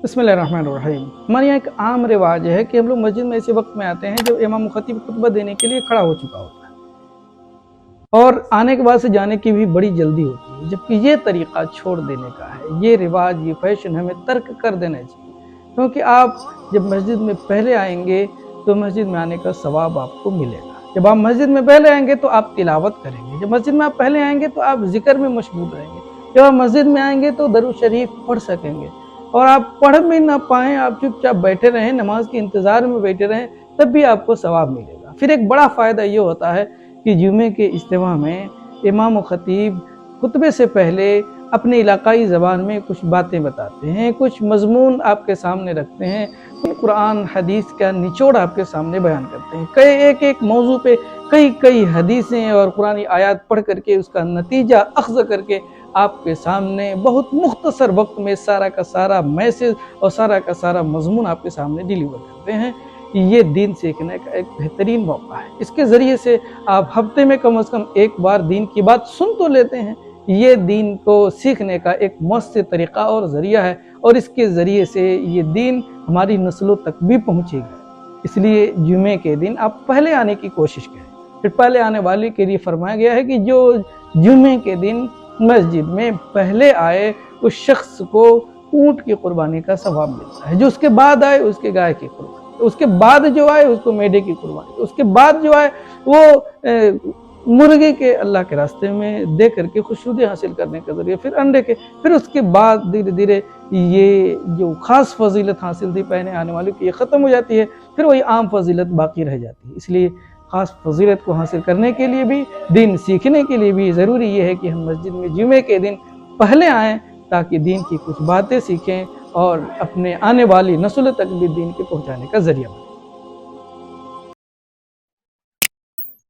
बिस्मिल्लाहिर्रहमानिर्रहीम। हमारे यहाँ एक आम रिवाज है कि हम लोग मस्जिद में ऐसे वक्त में आते हैं जब इमाम खतीब खुतबा देने के लिए खड़ा हो चुका होता है और आने के बाद से जाने की भी बड़ी जल्दी होती है, जबकि ये तरीक़ा छोड़ देने का है। ये रिवाज, ये फैशन हमें तर्क कर देना चाहिए, क्योंकि आप जब मस्जिद में पहले आएंगे तो मस्जिद में आने का सवाब आपको मिलेगा। जब आप मस्जिद में पहले आएंगे तो आप तिलावत करेंगे, जब मस्जिद में आप पहले आएंगे तो आप जिक्र में मशगूल रहेंगे, जब आप मस्जिद में आएंगे तो दरूद शरीफ पढ़ सकेंगे। और आप पढ़ भी ना पाएँ, आप चुपचाप बैठे रहें, नमाज के इंतज़ार में बैठे रहें, तब भी आपको सवाब मिलेगा। फिर एक बड़ा फ़ायदा ये होता है कि जुमे के इज्तिमा में इमाम व खतीब खुतबे से पहले अपने इलाकाई ज़बान में कुछ बातें बताते हैं, कुछ मज़मून आपके सामने रखते हैं, कुरान हदीस का निचोड़ आपके सामने बयान करते हैं। कई एक मौजू पे कई हदीसें और कुरानी आयत पढ़ करके उसका नतीजा अख्ज़ करके आपके सामने बहुत मुख्तसर वक्त में सारा का सारा मैसेज और सारा का सारा मजमून आपके सामने डिलीवर करते हैं। ये दीन सीखने का एक बेहतरीन मौका है। इसके ज़रिए से आप हफ्ते में कम से कम एक बार दीन की बात सुन तो लेते हैं। ये दीन को सीखने का एक मस्त तरीक़ा और ज़रिया है, और इसके ज़रिए से ये दीन हमारी नस्लों तक भी पहुँचेगा। इसलिए जुमे के दिन आप पहले आने की कोशिश करें। फिर पहले आने वाले के लिए फरमाया गया है कि जो जुमे के दिन मस्जिद में पहले आए उस शख्स को ऊँट की कुर्बानी का सवाब मिलता है, जो उसके बाद आए उसके गाय की कुर्बानी, उसके बाद जो आए उसको मेढे की कुर्बानी, उसके बाद जो आए वो मुर्गे के अल्लाह के रास्ते में दे करके खुशनुदी हासिल करने के ज़रिए फिर अंडे के, फिर उसके बाद धीरे धीरे ये जो ख़ास फजीलत हासिल थी पहले आने वाले की, ये ख़त्म हो जाती है, फिर वही आम फजीलत बाकी रह जाती है। इसलिए ख़ास फजीलत को हासिल करने के लिए भी, दीन सीखने के लिए भी ज़रूरी ये है कि हम मस्जिद में जुमे के दिन पहले आएँ, ताकि दीन की कुछ बातें सीखें और अपने आने वाली नस्ल तक भी दीन के पहुँचाने का ज़रिया बने।